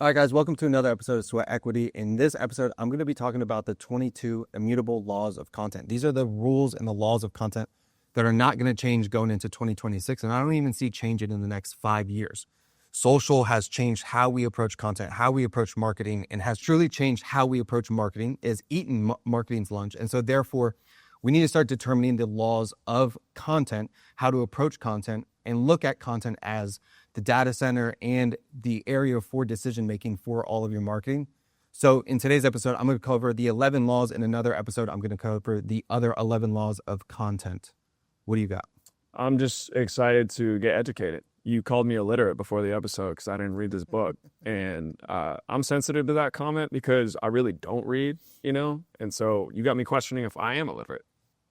All right, guys, welcome to another episode of Sweat Equity. In this episode, I'm going to be talking about the 22 immutable laws of content. These are the rules and the laws of content that are not going to change going into 2026, and I don't even see changing in the next 5 years. Social has changed how we approach content, how we approach marketing, and has truly changed how we approach marketing, is eating marketing's lunch. And so therefore, we need to start determining the laws of content, how to approach content, and look at content as the data center and the area for decision making for all of your marketing. So in today's episode, I'm going to cover the 11 laws. In another episode, I'm going to cover the other 11 laws of content. What do you got? I'm just excited to get educated. You called me illiterate before the episode because I didn't read this book. And I'm sensitive to that comment because I really don't read, And so you got me questioning if I am illiterate.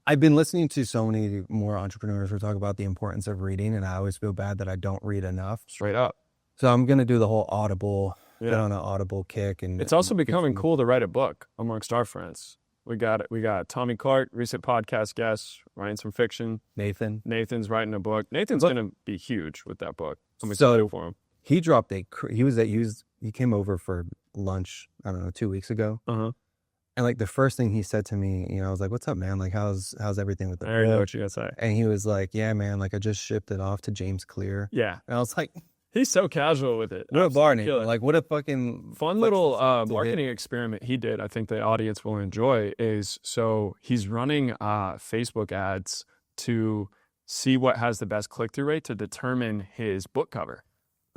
I've been listening to so many more entrepreneurs who talk about the importance of reading, and I always feel bad that I don't read enough. Straight up. So I'm going to do the whole Audible, get on an Audible kick. And it's also becoming cool to write a book amongst our friends. We got Tommy Clark, recent podcast guest, writing some fiction. Nathan's writing a book. Nathan's going to be huge with that book. I'm excited for him. He dropped he came over for lunch, I don't know, 2 weeks ago. Uh-huh. And like the first thing he said to me, I was like, "What's up, man? Like, how's everything with the book?" I already know what you're gonna say. And he was like, "Yeah, man. Like, I just shipped it off to James Clear." Yeah. And I was like, he's so casual with it. What a bar name. Like, what a fucking fun little marketing experiment he did. I think the audience will enjoy is so he's running Facebook ads to see what has the best click-through rate to determine his book cover.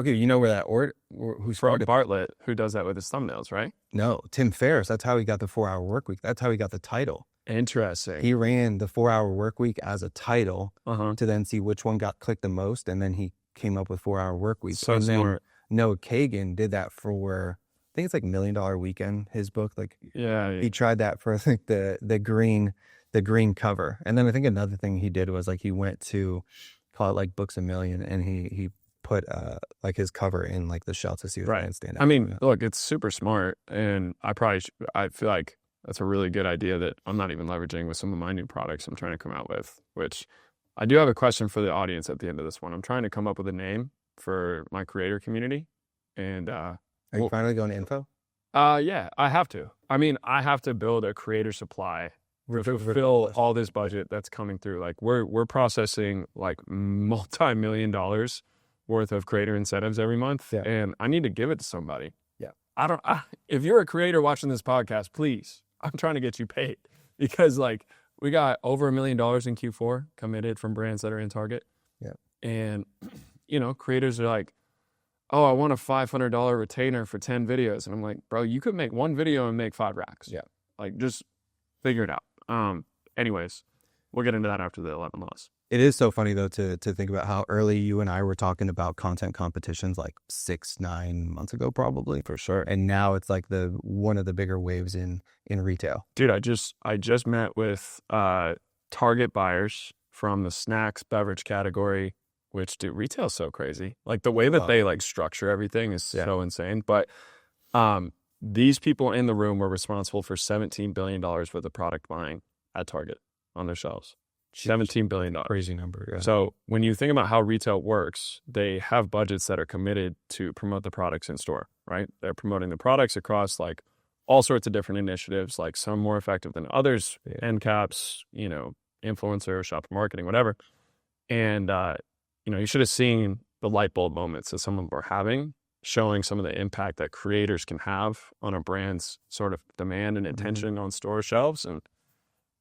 Okay, you know where that who's from Bartlett, who does that with his thumbnails, right? No, Tim Ferriss. That's how he got the 4-Hour Workweek. That's how he got the title. Interesting. He ran the 4-Hour Workweek as a title to then see which one got clicked the most, and then he came up with 4-Hour Workweek. So and smart. Then Noah Kagan did that for, I think it's like $1 Million Weekend. His book, he tried that for I think the green cover, and then I think another thing he did was like he went to call it like Books A Million, and he put like his cover in like the shell to see if it can stand out. I mean, look, it's super smart, and I feel like that's a really good idea that I'm not even leveraging with some of my new products I'm trying to come out with, which I do have a question for the audience at the end of this one. I'm trying to come up with a name for my creator community, and are you finally going to info? Yeah, I have to. I mean, I have to build a creator supply to fulfill all this budget that's coming through. Like we're processing like multi-million dollars worth of creator incentives every month, and I need to give it to somebody. If you're a creator watching this podcast, please, I'm trying to get you paid, because like we got over $1 million in Q4 committed from brands that are in Target. And creators are like, "Oh, I want a $500 retainer for 10 videos," and I'm like, "Bro, you could make one video and make 5 racks. Like just figure it out." Anyways, we'll get into that after the 11 laws. It is so funny, though, to think about how early you and I were talking about content competitions like 6-9 months ago, probably. For sure. And now it's like one of the bigger waves in retail. Dude, I just met with Target buyers from the snacks beverage category, which, dude, retail's so crazy. Like the way that they like structure everything is so insane. But these people in the room were responsible for $17 billion worth of product buying at Target on their shelves. $17 billion. Crazy number. Yeah. So when you think about how retail works, they have budgets that are committed to promote the products in store, right? They're promoting the products across like all sorts of different initiatives, like some more effective than others, end caps, influencer, shopper marketing, whatever. And, you should have seen the light bulb moments that some of them were having, showing some of the impact that creators can have on a brand's sort of demand and attention on store shelves. And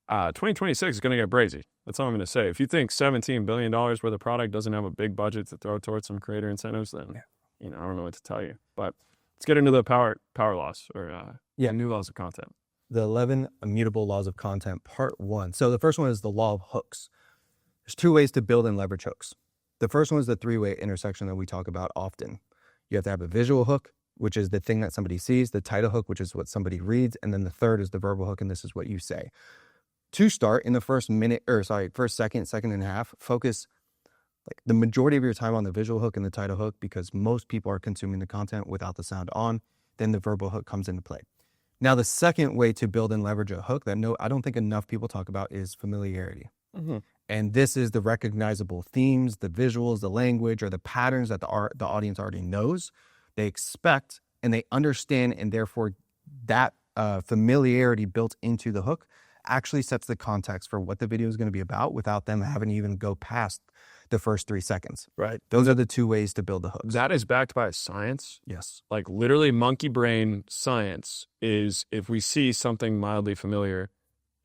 2026 is going to get brazy. That's all I'm going to say. If you think $17 billion worth of product doesn't have a big budget to throw towards some creator incentives, then, I don't know what to tell you. But let's get into the power laws or new laws of content. The 11 immutable laws of content, part 1. So the first one is the law of hooks. There's 2 ways to build and leverage hooks. The first one is the 3-way intersection that we talk about often. You have to have a visual hook, which is the thing that somebody sees, the title hook, which is what somebody reads, and then the third is the verbal hook, and this is what you say. To start, in the first second and a half, focus like the majority of your time on the visual hook and the title hook, because most people are consuming the content without the sound on. Then the verbal hook comes into play. Now, the second way to build and leverage a hook that I don't think enough people talk about is familiarity. And this is the recognizable themes, the visuals, the language, or the patterns that the audience already knows. They expect and they understand, and therefore that familiarity built into the hook actually sets the context for what the video is going to be about without them having to even go past the first 3 seconds. Right. Those are the 2 ways to build the hooks. That is backed by science. Yes. Like literally monkey brain science is if we see something mildly familiar,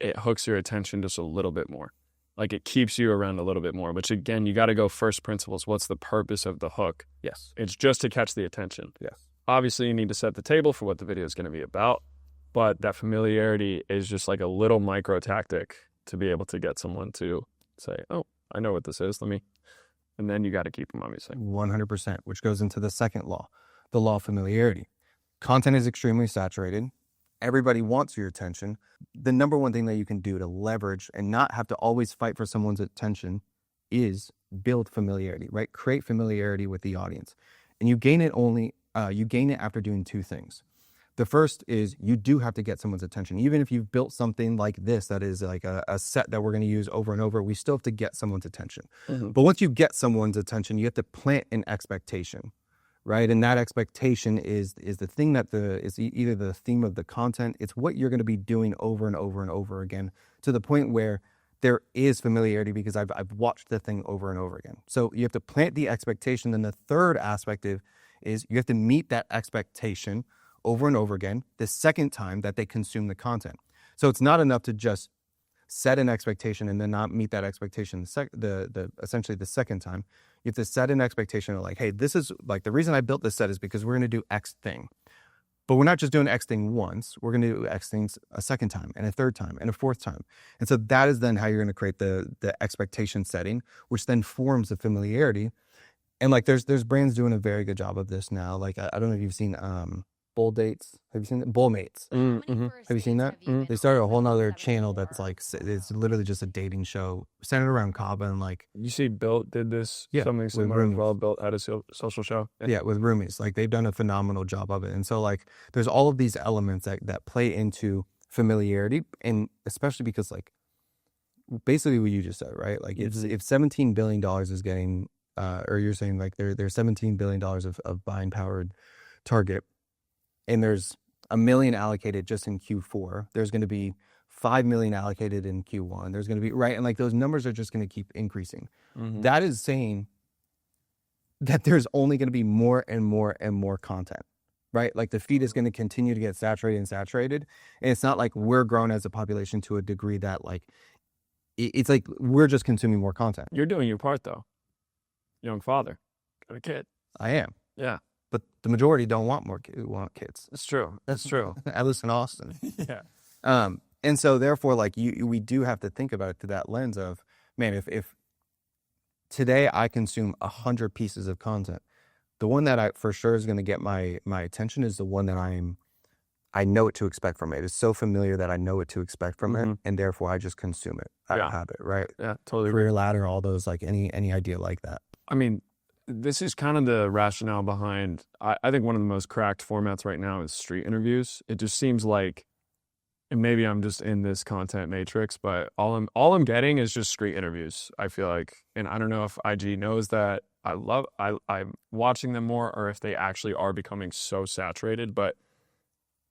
it hooks your attention just a little bit more. Like it keeps you around a little bit more, which again, you got to go first principles. What's the purpose of the hook? Yes. It's just to catch the attention. Yes. Obviously, you need to set the table for what the video is going to be about, but that familiarity is just like a little micro tactic to be able to get someone to say, oh, I know what this is. And then you got to keep them, obviously. 100%, which goes into the second law, the law of familiarity. Content is extremely saturated. Everybody wants your attention. The number one thing that you can do to leverage and not have to always fight for someone's attention is build familiarity, right? Create familiarity with the audience. And you gain it after doing 2 things. The first is you do have to get someone's attention. Even if you've built something like this, that is like a set that we're going to use over and over, we still have to get someone's attention. Mm-hmm. But once you get someone's attention, you have to plant an expectation, right? And that expectation is the thing that is either the theme of the content. It's what you're going to be doing over and over and over again to the point where there is familiarity because I've watched the thing over and over again. So you have to plant the expectation. Then the third aspect is you have to meet that expectation over and over again the second time that they consume the content. So it's not enough to just set an expectation and then not meet that expectation essentially the second time. You have to set an expectation of like, hey, this is like the reason I built this set is because we're going to do X thing. But we're not just doing X thing once, we're going to do X things a second time and a third time and a fourth time. And so that is then how you're going to create the expectation setting, which then forms the familiarity. And like there's brands doing a very good job of this now. Like I don't know if you've seen Bull Dates. Have you seen that? Bull Mates. Mm-hmm. Have you seen that? Mm-hmm. They started a whole nother channel that's like, it's literally just a dating show centered around Kava and like. You see Built did this, yeah, something similar as well. Built had a social show. Yeah, with roomies. Like they've done a phenomenal job of it. And so like there's all of these elements that play into familiarity, and especially because like basically what you just said, right? Like if $17 billion is getting, or you're saying like there's $17 billion of buying powered target, and there's $1 million allocated just in Q4. There's going to be $5 million allocated in Q1. There's going to be, right? And like those numbers are just going to keep increasing. Mm-hmm. That is saying that there's only going to be more and more and more content, right? Like the feed is going to continue to get saturated and saturated. And it's not like we're grown as a population to a degree that like, it's like we're just consuming more content. You're doing your part though. Young father, got a kid. I am. Yeah. But the majority don't want kids. That's true. That's true. At least in Austin. Yeah. And so therefore, like we do have to think about it through that lens of, man, if today I consume 100 pieces of content, the one that I for sure is going to get my attention is the one that I know what to expect from it. It's so familiar that I know what to expect from it, and therefore I just consume it. I have it, right? Yeah, totally. Career ladder, all those, like any idea like that. I mean, this is kind of the rationale behind, I think one of the most cracked formats right now is street interviews. It just seems like, and maybe I'm just in this content matrix, but all I'm getting is just street interviews, I feel like. And I don't know if IG knows that I'm watching them more, or if they actually are becoming so saturated. But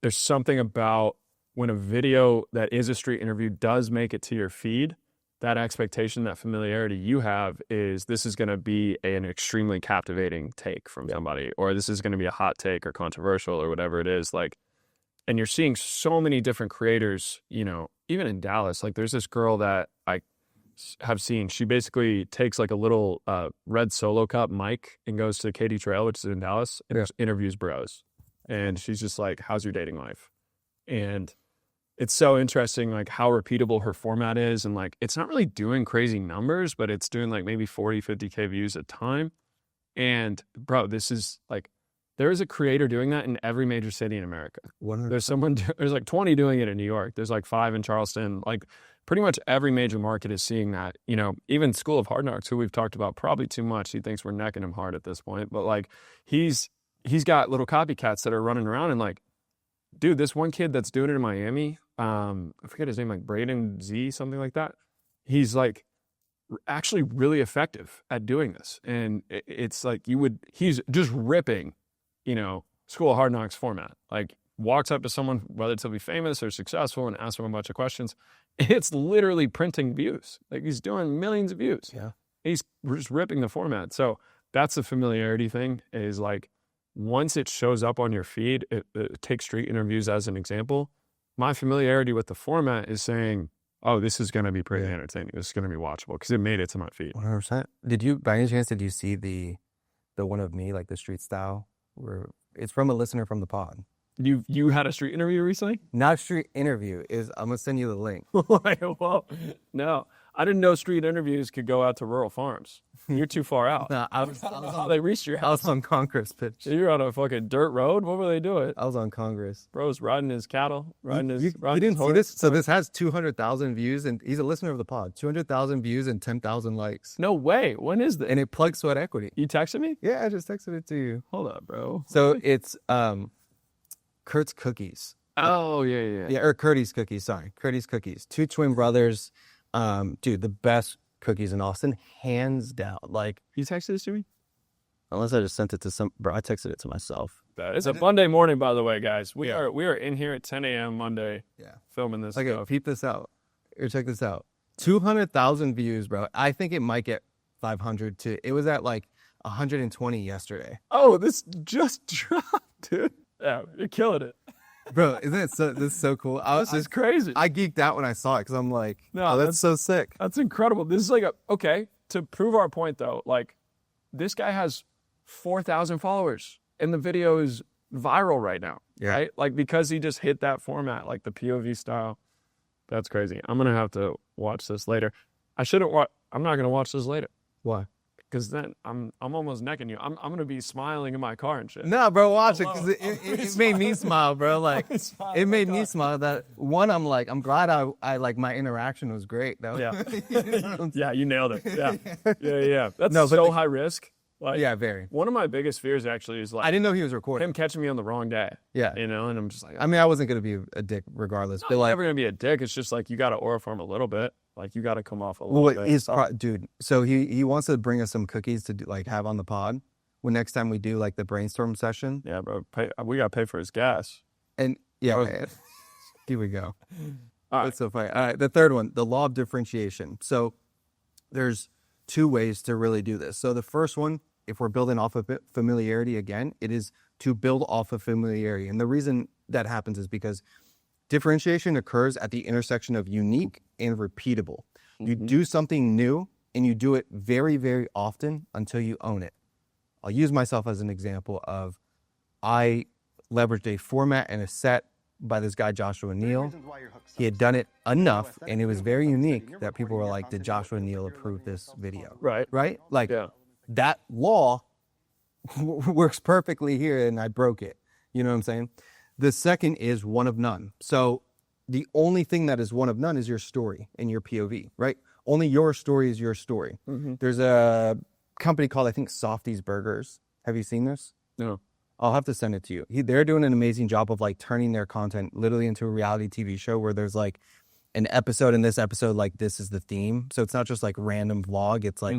there's something about when a video that is a street interview does make it to your feed, that expectation, that familiarity you have is this is going to be an extremely captivating take from somebody, or this is going to be a hot take or controversial or whatever it is. Like, and you're seeing so many different creators, you know, even in Dallas. Like there's this girl that I have seen, she basically takes like a little red Solo Cup mic and goes to Katy Trail, which is in Dallas, and just interviews bros. And she's just like, how's your dating life? And it's so interesting, like how repeatable her format is. And like, it's not really doing crazy numbers, but it's doing like maybe 40, 50K views a time. And bro, this is like, there is a creator doing that in every major city in America. 100%. There's like 20 doing it in New York. There's like 5 in Charleston. Like pretty much every major market is seeing that. You know, even School of Hard Knocks, who we've talked about probably too much. He thinks we're necking him hard at this point. But like, he's got little copycats that are running around, and like, dude, this one kid that's doing it in Miami, I forget his name, like Braden Z, something like that. He's like actually really effective at doing this. And it's like he's just ripping, you know, School of Hard Knocks format. Like, walks up to someone, whether to be famous or successful, and asks them a bunch of questions. It's literally printing views. Like, he's doing millions of views. Yeah. He's just ripping the format. So that's the familiarity thing, is like, once it shows up on your feed, take street interviews as an example. My familiarity with the format is saying, oh, this is going to be pretty entertaining. This is going to be watchable because it made it to my feed. 100%. Did you, by any chance, did you see the one of me, like the street style, where it's from a listener from the pod? You had a street interview recently? Not a street interview. I'm going to send you the link. Well, no. I didn't know street interviews could go out to rural farms. You're too far out. No, I was on, they reached your house. I was on Congress pitch. You're on a fucking dirt road? What were they doing? I was on Congress. Bro's riding his cattle, riding his... You didn't see this? So this has 200,000 views, and he's a listener of the pod. 200,000 views and 10,000 likes. No way. When is this? And it plugs Sweat Equity. You texted me? Yeah, I just texted it to you. Hold up, bro. So it's Kurt's Cookies. Oh, yeah. Yeah, or Curdy's Cookies, sorry. Curdy's Cookies. Two twin brothers. Dude, the best cookies in Austin, hands down. Like, you texted this to me? Unless I just sent it to some, bro, I texted it to myself. It's a Monday morning, by the way, guys. We are in here at 10 a.m. Monday filming this Okay, stuff. peep this out. Or check this out. 200,000 views, bro. I think it might get 500 too. It was at like 120 yesterday. Oh, this just dropped, dude. Yeah, you're killing it. Bro, isn't it so, this is so cool? This is crazy. I geeked out when I saw it because I'm like, no, oh, that's so sick. That's incredible. This is like okay, to prove our point though, like this guy has 4,000 followers and the video is viral right now, right? Like because he just hit that format, like the POV style. That's crazy. I'm going to have to watch this later. I'm not going to watch this later. Why? Because then I'm almost necking you. I'm going to be smiling in my car and shit. No, bro, watch it because it made me smile, bro. Like it made me smile. That one, I'm like, I'm glad I like my interaction was great though. Yeah, yeah, you nailed it. Yeah. That's so high risk. Like, yeah, very. One of my biggest fears actually is like I didn't know he was recording. Him catching me on the wrong day. Yeah, you know, and I'm just like, I mean, I wasn't gonna be a dick regardless. No, but like, never gonna be a dick. It's just like you got to auriform a little bit. Like you got to come off a little bit. Dude. So he wants to bring us some cookies to do, like have on the pod when next time we do like the brainstorm session. Yeah, bro. We got to pay for his gas. And yeah, here we go. All right. That's so funny. All right, the third one, the law of differentiation. So there's two ways to really do this. So the first one, if we're building off of familiarity again, it is to build off of familiarity. And the reason that happens is because differentiation occurs at the intersection of unique and repeatable. Mm-hmm. You do something new and you do it very, very often until you own it. I'll use myself as an example of I leveraged a format and a set by this guy, Joshua Neal. He had done it enough and it was very unique that people were like, did Joshua Neal approve this video? Right. Right? Like that law works perfectly here and I broke it. You know what I'm saying? The second is one of none. So the only thing that is one of none is your story and your POV, right? Only your story is your story. Mm-hmm. There's a company called, I think, Softies Burgers. Have you seen this? No. I'll have to send it to you. They're doing an amazing job of like turning their content literally into a reality TV show where there's like an episode in this episode, like this is the theme. So it's not just like random vlog. It's like,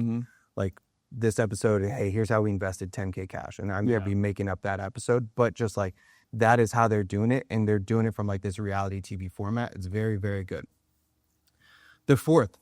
like this episode, hey, here's how we invested 10K cash. And I'm going to be making up that episode, but just like, that is how they're doing it, and they're doing it from like this reality TV format. It's very, very good. The fourth,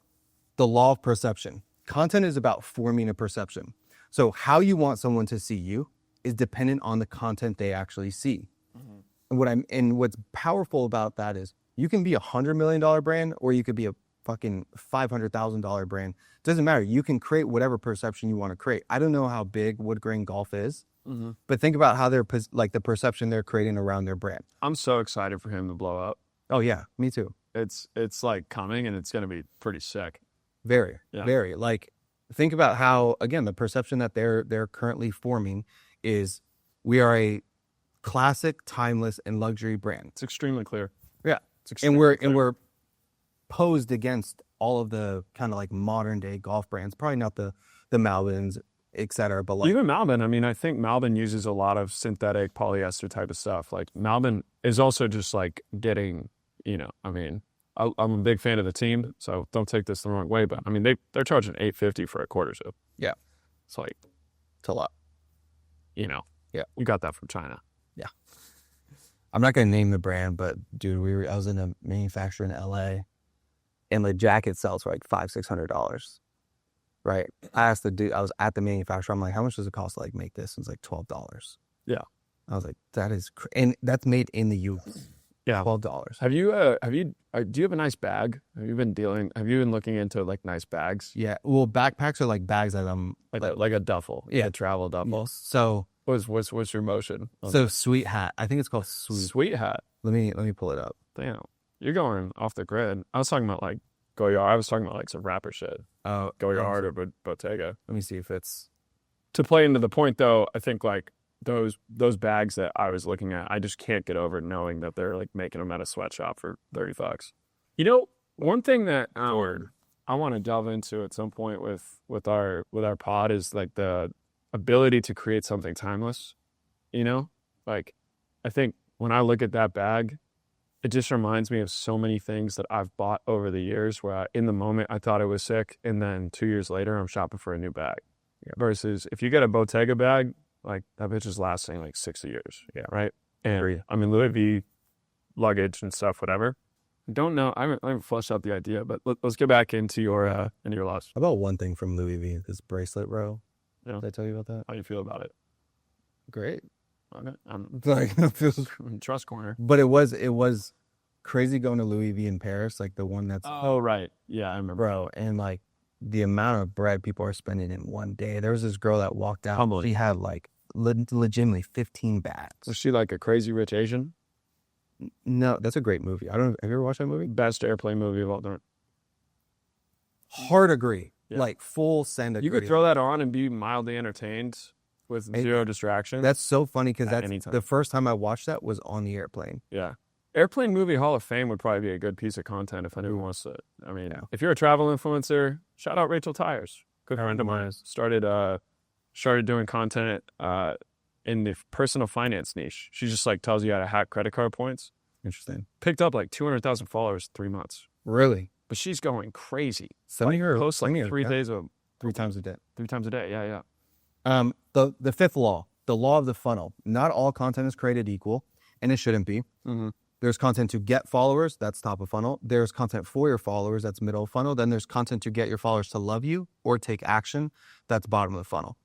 the law of perception. Content is about forming a perception. So how you want someone to see you is dependent on the content they actually see. Mm-hmm. And what's powerful about that is you can be $100 million brand or you could be a fucking $500,000 brand. It doesn't matter. You can create whatever perception you want to create. I don't know how big Wood Grain Golf is. Mm-hmm. But think about how they're like the perception they're creating around their brand. I'm so excited for him to blow up. Oh yeah, me too. It's like coming and it's going to be pretty sick. Very. Like think about how, again, the perception that they're currently forming is we are a classic, timeless, and luxury brand. It's extremely clear. Yeah, and we're posed against all of the kind of like modern day golf brands. Probably not the Malvins, etc. But like even Malvin, I mean, I think Malvin uses a lot of synthetic polyester type of stuff. Like Malvin is also just like getting, you know, I mean, I'm a big fan of the team, so don't take this the wrong way, but I mean, they're charging $850 for a quarter zip. Yeah. It's like, it's a lot. You know, yeah, we got that from China. I'm not gonna name the brand, but dude, I was in a manufacturer in LA, and the jacket sells for like $500-$600. Right. I asked the dude, I was at the manufacturer, I'm like, how much does it cost to like make this? And it's like $12. Yeah. I was like, that is and that's made in the US. Yeah. $12. Do you have a nice bag? Have you been looking into like nice bags? Yeah. Well, backpacks are like bags that Like a duffel. Yeah. A travel duffel. Yes. So What's your motion? So Sweet Hat. I think it's called Sweet Hat. Let me pull it up. Damn. You're going off the grid. I was talking about like Goyard. I was talking about like some rapper shit. Oh, Goyard or Bottega. Let me see if it's To play into the point though, I think like those bags that I was looking at, I just can't get over knowing that they're like making them at a sweatshop for $30. You know, one thing that I want to delve into at some point with our pod is like the ability to create something timeless. You know, like I think when I look at that bag, it just reminds me of so many things that I've bought over the years where in the moment I thought it was sick, and then 2 years later I'm shopping for a new bag. Yeah. Versus if you get a Bottega bag, like that bitch is lasting like 60 years. Yeah. Right. And I mean, Louis V luggage and stuff, whatever. I don't know. I haven't fleshed out the idea, but let's get back into your loss. How about one thing from Louis V, this bracelet row? Yeah. Did I tell you about that? How you feel about it? Great. Okay. I'm Like, trust corner. but it was crazy going to Louis V in Paris, like the one that's Oh right. Yeah, I remember. bro, and like the amount of bread people are spending in one day. There was this girl that walked out. Humbling. She had like legitimately 15 bags. Was she like a crazy rich Asian? No, that's a great movie. Have you ever watched that movie? Best airplane movie of all time. Hard agree. Yeah. Like full send agree. You could throw that on and be mildly entertained with zero distraction. That's so funny because that's anytime. the first time I watched that was on the airplane. Yeah. Airplane Movie Hall of Fame would probably be a good piece of content if anyone wants to. I mean, if you're a travel influencer, shout out Rachel Tyers. Good friend of mine. Started doing content in the personal finance niche. She just like tells you how to hack credit card points. Interesting. Picked up like 200,000 followers in 3 months. But But she's going crazy. Send me her posts like send me her- 3 days of 3 times a day. 3 times a day. Yeah. The fifth law, the law of the funnel. Not all content is created equal, and it shouldn't be. Mm-hmm. There's content to get followers, that's top of funnel. There's content for your followers, that's middle of funnel. Then there's content to get your followers to love you or take action, that's bottom of the funnel.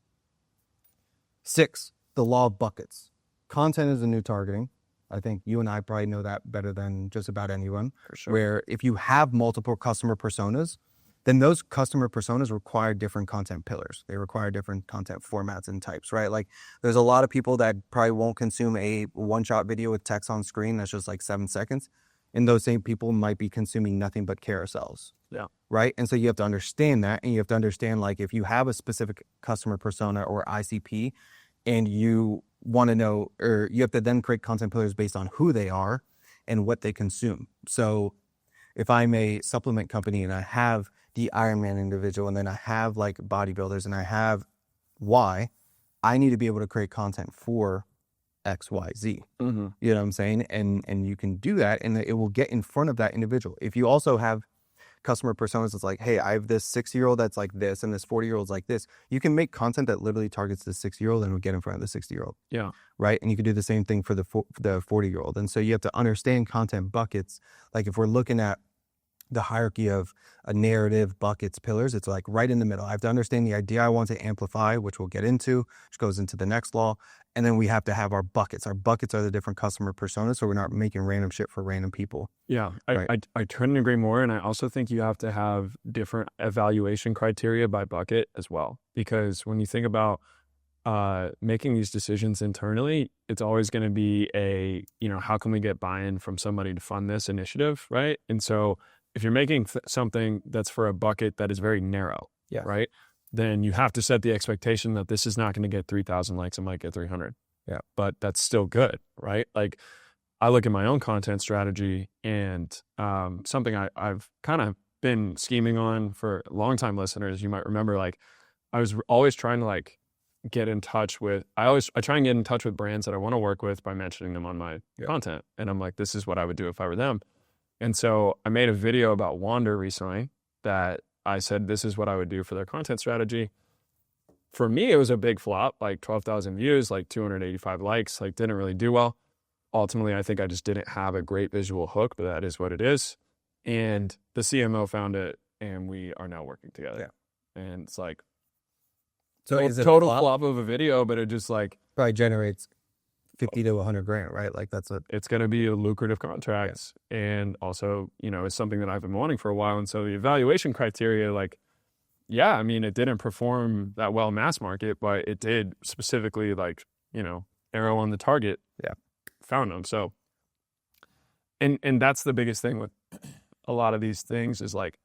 6, the law of buckets. Content is the new targeting. I think you and I probably know that better than just about anyone. For sure. Where if you have multiple customer personas, then those customer personas require different content pillars. They require different content formats and types, right? Like there's a lot of people that probably won't consume a one-shot video with text on screen that's just like 7 seconds. And those same people might be consuming nothing but carousels. Yeah. Right? And so you have to understand that, and you have to understand like if you have a specific customer persona or ICP and you want to know, or you have to then create content pillars based on who they are and what they consume. So if I'm a supplement company and I have the Ironman individual and then I have like bodybuilders and I have Y, I need to be able to create content for X, Y, Z. Mm-hmm. You know what I'm saying? And you can do that and it will get in front of that individual. If you also have customer personas that's like, hey, I have this 60-year-old that's like this and this 40-year-old's like this, you can make content that literally targets the 60-year-old and will get in front of the 60-year-old. Yeah. Right? And you can do the same thing for the 40-year-old. And so you have to understand content buckets. Like if we're looking at the hierarchy of a narrative, buckets, pillars, it's like right in the middle. I have to understand the idea I want to amplify, which we'll get into, which goes into the next law. And then we have to have our buckets. Our buckets are the different customer personas, so we're not making random shit for random people. Yeah, Right. I couldn't agree more. And I also think you have to have different evaluation criteria by bucket as well. Because when you think about making these decisions internally, it's always going to be how can we get buy-in from somebody to fund this initiative, right? And so if you're making something that's for a bucket that is very narrow, Yeah. right, then you have to set the expectation that this is not going to get 3,000 likes. It might get 300. Yeah. But that's still good, right? Like I look at my own content strategy and something I've kind of been scheming on for long-time listeners. You might remember, like I was always trying to like get in touch with, I try and get in touch with brands that I want to work with by mentioning them on my content. And I'm like, this is what I would do if I were them. And so I made a video about Wander recently that I said, this is what I would do for their content strategy. for me, it was a big flop, like 12,000 views, like 285 likes, like didn't really do well. Ultimately, I think I just didn't have a great visual hook, but that is what it is. And the CMO found it, and we are now working together. Yeah. And it's like, so is it total flop of a video, but it just like probably generates 50 to 100 grand, right? Like it's going to be a lucrative contract. Yeah. And also, you know, it's something that I've been wanting for a while. And so the evaluation criteria, like, yeah, I mean, it didn't perform that well mass market, but it did specifically, like, you know, arrow on the target. Yeah. Found them. So, and that's the biggest thing with a lot of these things is like,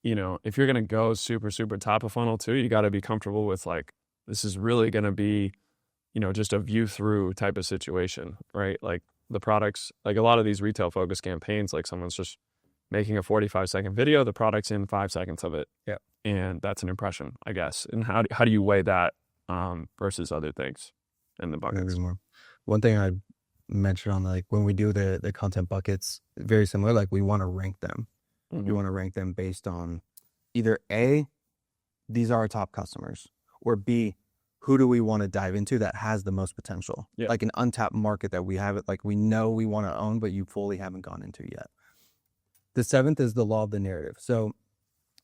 you know, if you're going to go super, super top of funnel too, you got to be comfortable with like, this is really going to be, you know, just a view through type of situation, right? Like the products, like a lot of these retail focused campaigns, like someone's just making a 45-second video, the product's in 5 seconds of it. Yeah. And that's an impression, I guess. And how do you weigh that versus other things in the buckets? One thing I mentioned on like when we do the content buckets, very similar, like we want to rank them. Mm-hmm. We want to rank them based on either A, these are our top customers, or B, who do we want to dive into that has the most potential? Yeah. Like an untapped market that we have it, like we know we want to own, but you fully haven't gone into yet. The seventh is the law of the narrative. So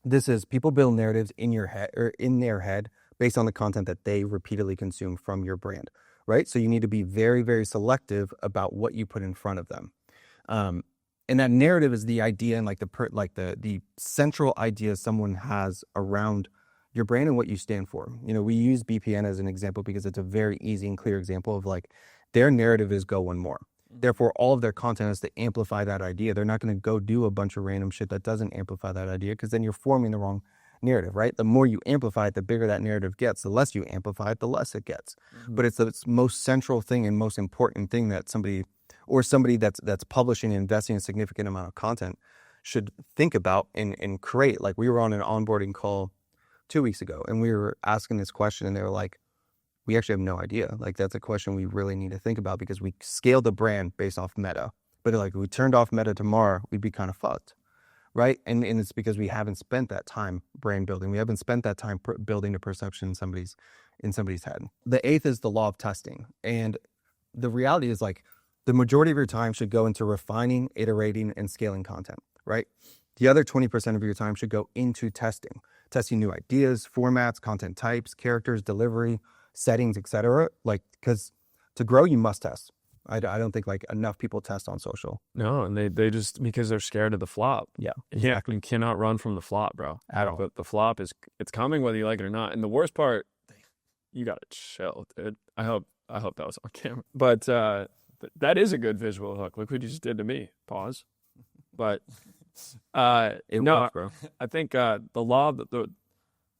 this is people build narratives in your head or in their head based on the content that they repeatedly consume from your brand, right? So you need to be very, very selective about what you put in front of them. And that narrative is the idea and like the central idea someone has around your brand and what you stand for. You know, we use BPN as an example because it's a very easy and clear example of like their narrative is go one more. Therefore, all of their content is to amplify that idea. They're not going to go do a bunch of random shit that doesn't amplify that idea because then you're forming the wrong narrative, right? The more you amplify it, the bigger that narrative gets. The less you amplify it, the less it gets. Mm-hmm. But it's the most central thing and most important thing that somebody that's publishing and investing a significant amount of content should think about and create. Like we were on an onboarding call 2 weeks ago and we were asking this question and they were like, we actually have no idea. Like that's a question we really need to think about because we scaled the brand based off Meta. But like if we turned off Meta tomorrow, we'd be kind of fucked, right? And it's because we haven't spent that time brand building. We haven't spent that time building a perception in somebody's head. The eighth is the law of testing. And the reality is like the majority of your time should go into refining, iterating, and scaling content, right? The other 20% of your time should go into testing new ideas, formats, content types, characters, delivery, settings, etc. Like, because to grow, you must test. I don't think like enough people test on social. No, and they just because they're scared of the flop. Yeah, exactly. You cannot run from the flop, bro. At all. But the flop it's coming whether you like it or not. And the worst part, you gotta chill, dude. I hope that was on camera. But that is a good visual hook. Look what you just did to me. Pause. But works, bro. I think the law of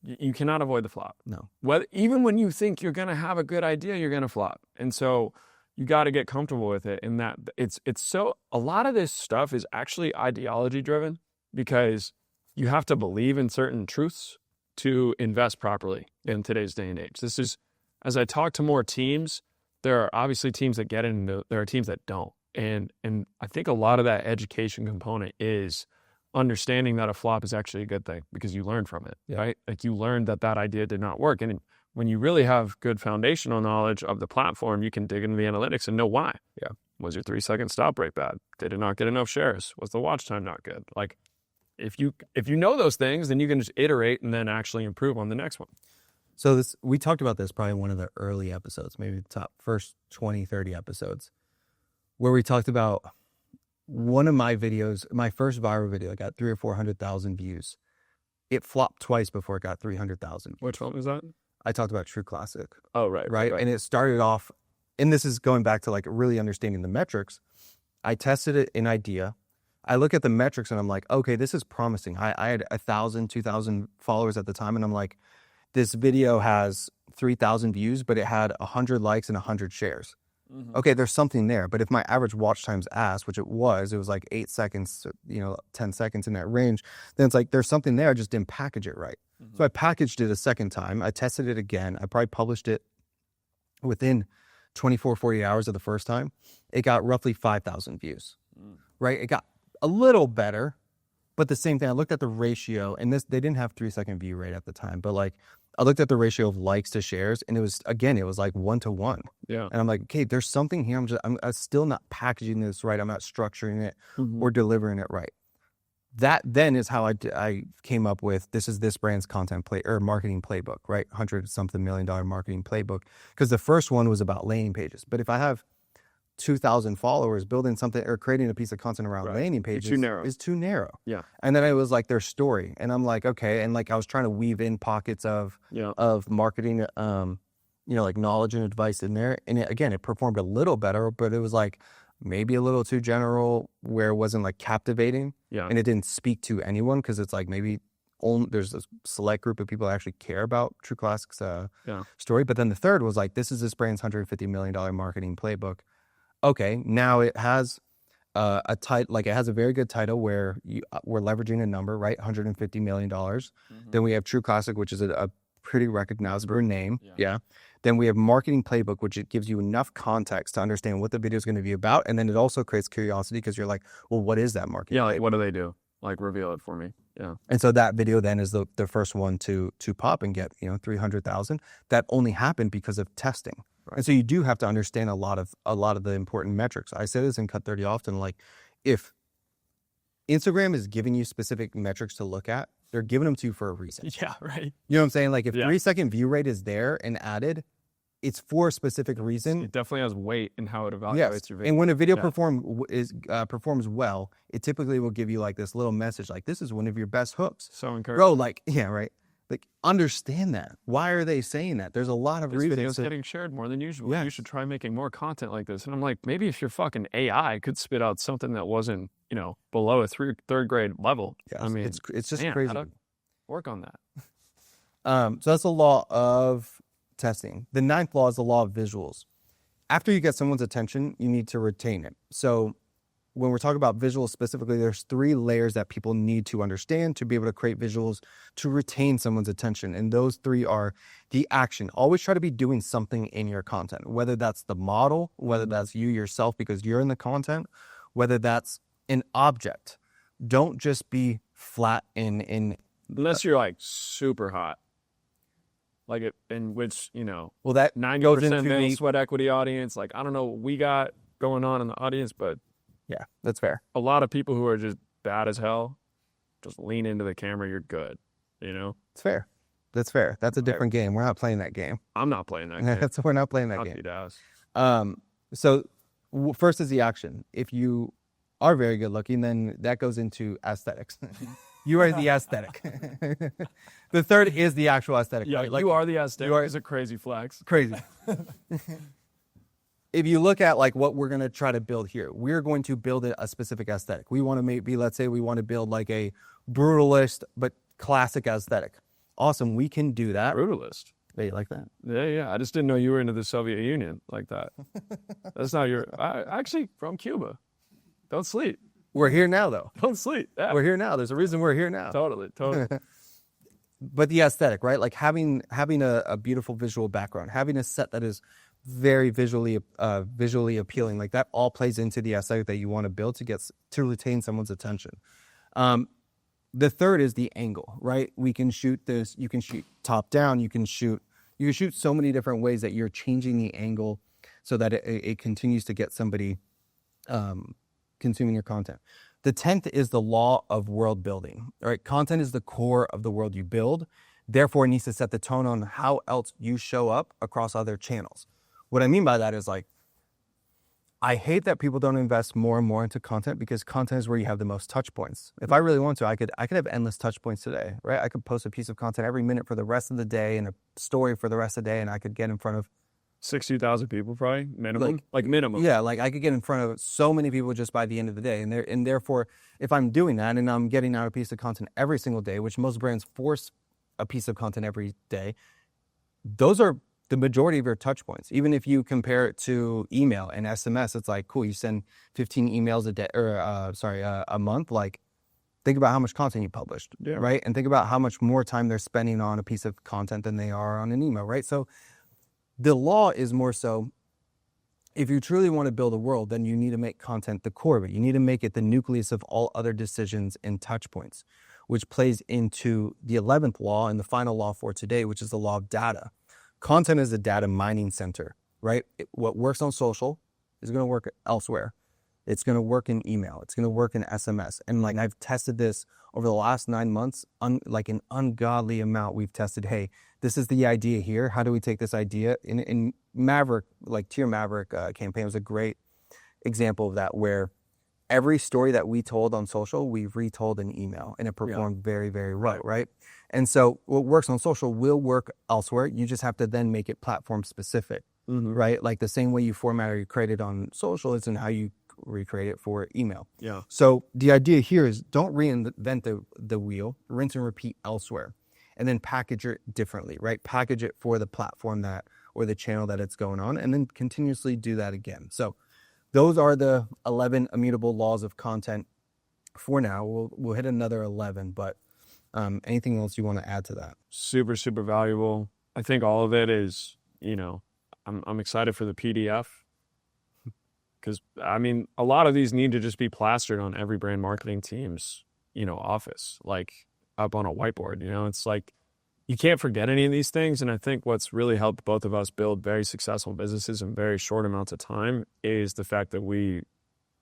you cannot avoid the flop. No. Even when you think you're going to have a good idea, you're going to flop. And so you got to get comfortable with it. And that it's so a lot of this stuff is actually ideology driven because you have to believe in certain truths to invest properly in today's day and age. This is, as I talk to more teams, there are obviously teams that get in, there are teams that don't. And I think a lot of that education component is understanding that a flop is actually a good thing because you learn from it, right? Like you learned that idea did not work. And when you really have good foundational knowledge of the platform, you can dig into the analytics and know why. Yeah. Was your 3-second stop rate bad? Did it not get enough shares? Was the watch time not good? Like if you know those things, then you can just iterate and then actually improve on the next one. So we talked about this probably in one of the early episodes, maybe the top first 20, 30 episodes, where we talked about one of my videos, my first viral video, got 300,000 or 400,000 views. It flopped twice before it got 300,000. Which one was that? I talked about True Classic. Oh, right. And it started off, and this is going back to like really understanding the metrics. I tested it in idea. I look at the metrics and I'm like, okay, this is promising. I had 1,000, 2,000 followers at the time. And I'm like, this video has 3,000 views, but it had 100 likes and 100 shares. Mm-hmm. Okay, there's something there. But if my average watch time's ass, which it was like 8 seconds, 10 seconds in that range, then it's like there's something there. I just didn't package it right. Mm-hmm. So I packaged it a second time. I tested it again. I probably published it within 24, 40 hours of the first time. It got roughly 5,000 views, right? It got a little better, But the same thing, I looked at the ratio, and they didn't have 3-second view rate at the time, but like I looked at the ratio of likes to shares, and it was like 1-to-1. Yeah. And I'm like, okay, there's something here. I'm still not packaging this right. I'm not structuring it or delivering it right. That then is how I came up with this brand's content marketing playbook, right? $100-something million marketing playbook. Because the first one was about landing pages. But if I have 2,000 followers, building something or creating a piece of content around landing pages is too narrow. Yeah. And then it was like their story. And I'm like, okay. And like I was trying to weave in pockets of marketing, like knowledge and advice in there. And it performed a little better, but it was like maybe a little too general where it wasn't like captivating. Yeah. And it didn't speak to anyone because it's like maybe there's a select group of people that actually care about True Classic's story. But then the third was like, this is this brand's $150 million marketing playbook. Okay, now it has it has a very good title where we're leveraging a number, right? $150 million. Then we have True Classic, which is a pretty recognizable name. Yeah. Then we have marketing playbook, which it gives you enough context to understand what the video is going to be about. And then it also creates curiosity because you're like, well, what is that marketing? Yeah, like what do they do? Like reveal it for me. Yeah. And so that video then is the first one to pop and get 300,000. That only happened because of testing. Right. And so you do have to understand a lot of the important metrics. I say this in Cut 30 often, like if Instagram is giving you specific metrics to look at, they're giving them to you for a reason. Yeah, right. You know what I'm saying? Like if 3-second view rate is there and added, it's for a specific reason. It definitely has weight in how it evaluates your video. And when a video performs well, it typically will give you like this little message, like this is one of your best hooks. So encouraging. Bro, like, yeah, right. Like, understand that. Why are they saying that? There's a lot of reasons. This video's getting shared more than usual. Yes. You should try making more content like this. And I'm like, maybe if your fucking AI could spit out something that wasn't, below a third grade level. Yes. I mean, it's just crazy. Work on that. So that's the law of testing. The 9th law is the law of visuals. After you get someone's attention, you need to retain it. So when we're talking about visuals specifically, there's 3 layers that people need to understand to be able to create visuals to retain someone's attention. And those 3 are the action. Always try to be doing something in your content, whether that's the model, whether that's you yourself because you're in the content, whether that's an object. Don't just be flat in unless you're like super hot. Like it, in which, well, that 90% male sweat equity audience. Like, I don't know what we got going on in the audience, but yeah, that's fair. A lot of people who are just bad as hell, just lean into the camera. You're good. It's fair. That's fair. That's a different game. We're not playing that game. I'm not playing that game. We're not playing that game. So first is the action. If you are very good looking, then that goes into aesthetics. You are the aesthetic. The third is the actual aesthetic. Yeah, right? Like, you are the aesthetic. It's a crazy flex. Crazy. If you look at like what we're going to try to build here, we're going to build a specific aesthetic. We want to let's say we want to build like a brutalist but classic aesthetic. Awesome. We can do that. Brutalist. Yeah, you like that? Yeah. I just didn't know you were into the Soviet Union like that. That's not actually from Cuba. Don't sleep. We're here now, though. Don't sleep. Yeah. We're here now. There's a reason we're here now. Totally. But the aesthetic, right? Like having a beautiful visual background, having a set that is very visually appealing, like that all plays into the aesthetic that you want to build to retain someone's attention. The third is the angle, right? We can shoot this. You can shoot top down. You can shoot so many different ways that you're changing the angle so that it continues to get somebody consuming your content. The 10th is the law of world building. All right, content is the core of the world you build. Therefore, it needs to set the tone on how else you show up across other channels. What I mean by that is like, I hate that people don't invest more and more into content because content is where you have the most touch points. If I really want to, I could have endless touch points today, right? I could post a piece of content every minute for the rest of the day and a story for the rest of the day, and I could get in front of 60,000 people probably minimum, like minimum. Yeah, like I could get in front of so many people just by the end of the day, and therefore, if I'm doing that and I'm getting out a piece of content every single day, which most brands force a piece of content every day, those are the majority of your touch points. Even if you compare it to email and SMS, it's like cool. You send 15 emails a day, or a month. Like, think about how much content you published, right? And think about how much more time they're spending on a piece of content than they are on an email, right? So the law is more so if you truly want to build a world, then you need to make content the core of it. You need to make it the nucleus of all other decisions and touch points, which plays into the 11th law and the final law for today, which is the law of data. Content is a data mining center, right? What works on social is going to work elsewhere. It's going to work in email. It's going to work in SMS. And like I've tested this over the last 9 months, like an ungodly amount. We've tested, hey, this is the idea here. How do we take this idea? In Maverick, like Tier Maverick campaign was a great example of that, where every story that we told on social, we've retold in email, and it performed very, very well, right? And so what works on social will work elsewhere. You just have to then make it platform specific, right? Like the same way you format or you create it on social isn't how you recreate it for email. Yeah. So the idea here is don't reinvent the wheel, rinse and repeat elsewhere, and then package it differently, right? Package it for the platform that, or the channel that it's going on, and then continuously do that again. So those are the 11 immutable laws of content for now. We'll hit another 11, but anything else you want to add to that? Super, super valuable. I think all of it is, I'm excited for the PDF, because I mean, a lot of these need to just be plastered on every brand marketing team's, office, like up on a whiteboard. It's like, you can't forget any of these things. And I think what's really helped both of us build very successful businesses in very short amounts of time is the fact that we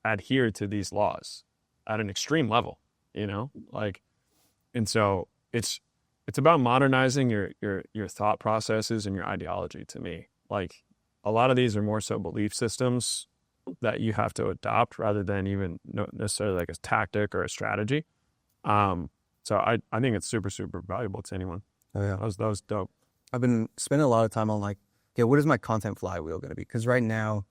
adhere to these laws at an extreme level, and so it's about modernizing your thought processes and your ideology. To me, like, a lot of these are more so belief systems that you have to adopt rather than even necessarily like a tactic or a strategy. So I think it's super, super valuable to anyone. Oh yeah, that was dope. I've been spending a lot of time on like, okay, what is my content flywheel going to be? Because right now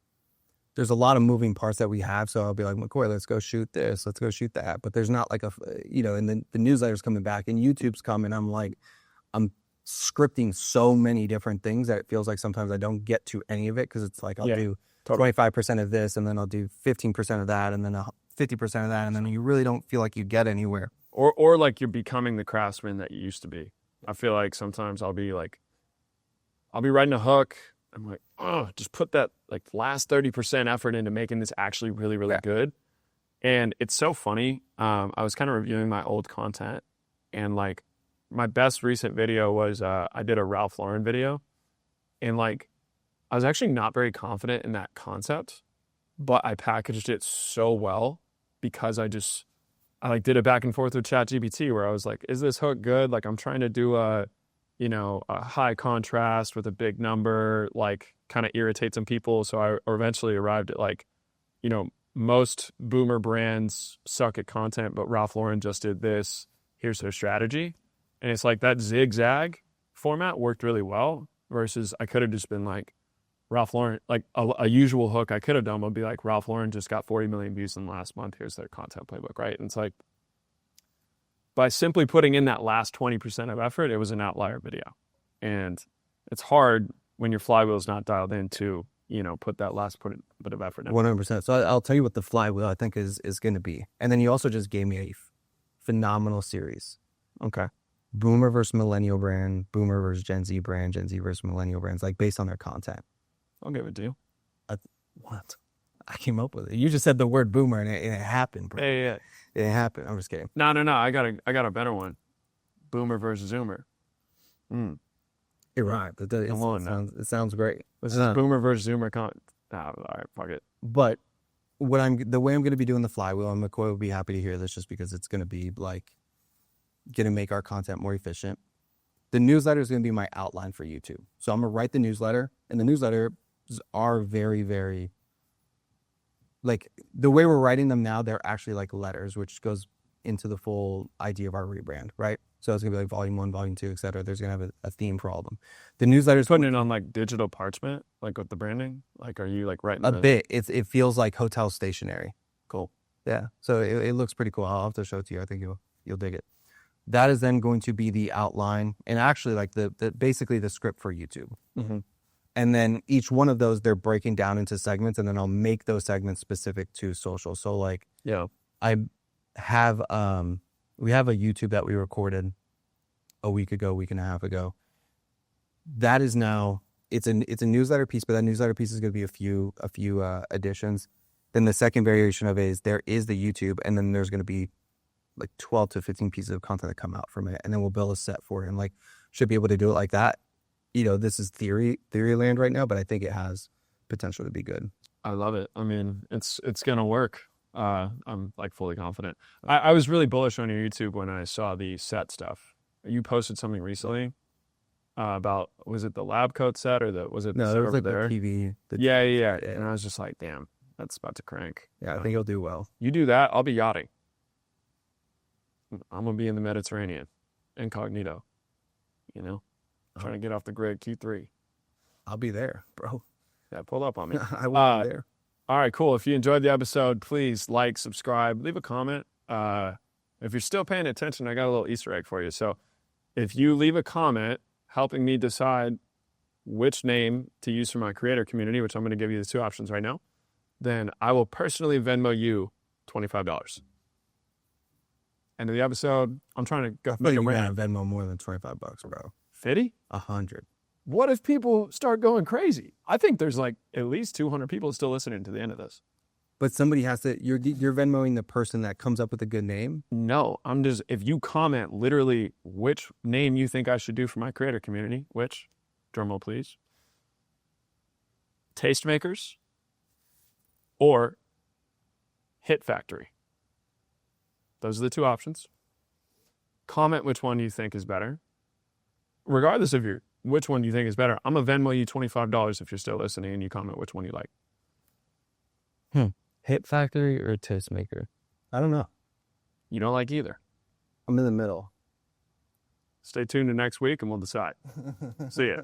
there's a lot of moving parts that we have. So I'll be like, McCoy, let's go shoot this, let's go shoot that. But there's not like and then the newsletter's coming back and YouTube's coming. I'm scripting so many different things that it feels like sometimes I don't get to any of it, because it's like I'll do 25% of this, and then I'll do 15% of that, and then 50% of that, and then you really don't feel like you get anywhere. Or like you're becoming the craftsman that you used to be. I feel like sometimes I'll be writing a hook. I'm like, just put that like last 30% effort into making this actually really, really good. And it's so funny. I was kind of reviewing my old content, and like my best recent video was I did a Ralph Lauren video, and like I was actually not very confident in that concept, but I packaged it so well because I like did it back and forth with ChatGPT, where I was like, is this hook good? Like, I'm trying to do a high contrast with a big number, like kind of irritate some people. So I eventually arrived at like, most boomer brands suck at content, but Ralph Lauren just did this. Here's their strategy. And it's like that zigzag format worked really well, versus I could have just been like, Ralph Lauren, like a usual hook I could have done would be like, Ralph Lauren just got 40 million views in the last month. Here's their content playbook, right? And it's like, by simply putting in that last 20% of effort, it was an outlier video. And it's hard when your flywheel is not dialed in to, put that last bit of effort in. 100%. So I'll tell you what the flywheel I think is going to be. And then you also just gave me a phenomenal series. Okay. Boomer versus millennial brand, boomer versus Gen Z brand, Gen Z versus millennial brands, like based on their content. I'll give it to you. What? I came up with it. You just said the word boomer and it happened, bro. Yeah. It happened. I'm just kidding. No. I got a better one. Boomer versus Zoomer. It rhymed. It sounds great. This is Boomer versus Zoomer. All right, fuck it. But the way I'm going to be doing the flywheel, and McCoy will be happy to hear this, just because it's going to be like going to make our content more efficient. The newsletter is going to be my outline for YouTube. So I'm going to write the newsletter, and the newsletters are very, very, like, the way we're writing them now, they're actually like letters, which goes into the full idea of our rebrand, right? So it's going to be like volume 1, volume 2, et cetera. There's going to have a theme for all of them. The newsletter's putting it on like digital parchment, like with the branding. Like, are you like writing a bit? It feels like hotel stationery. Cool. Yeah. So it looks pretty cool. I'll have to show it to you. I think you'll dig it. That is then going to be the outline, and actually like the basically the script for YouTube. Mm-hmm. And then each one of those, they're breaking down into segments, and then I'll make those segments specific to social. So like, I have we have a YouTube that we recorded a week and a half ago. That is now it's a newsletter piece, but that newsletter piece is going to be a few additions. Then the second variation of it is there is the YouTube, and then there's going to be like 12 to 15 pieces of content that come out from it, and then we'll build a set for it, and like should be able to do it like that. This is theory land right now, but I think it has potential to be good. I love it. I mean, it's gonna work. I'm like fully confident. I was really bullish on your YouTube when I saw the set stuff. You posted something recently about, was it the lab coat set or was it the set there was over like there? the TV. Yeah. And I was just like, damn, that's about to crank. Yeah, I think it'll do well. You do that, I'll be yachting. I'm gonna be in the Mediterranean, incognito. Trying to get off the grid. Q3. I'll be there, bro. Yeah, pull up on me. I will be there. All right, cool. If you enjoyed the episode, please like, subscribe, leave a comment. If you're still paying attention, I got a little Easter egg for you. So if you leave a comment helping me decide which name to use for my creator community, which I'm going to give you the two options right now, then I will personally Venmo you $25. End of the episode. I'm trying to go make a You're rant. gonna Venmo more than $25, bro. 50? 100. What if people start going crazy? I think there's like at least 200 people still listening to the end of this. But somebody has to. You're Venmoing the person that comes up with a good name. No, if you comment literally which name you think I should do for my creator community, which, drumroll please, Tastemakers or Hit Factory. Those are the two options. Comment which one you think is better. Regardless of which one you think is better, I'm going to Venmo you $25 if you're still listening and you comment which one you like. Hit Factory or Tastemaker? I don't know. You don't like either. I'm in the middle. Stay tuned to next week and we'll decide. See ya.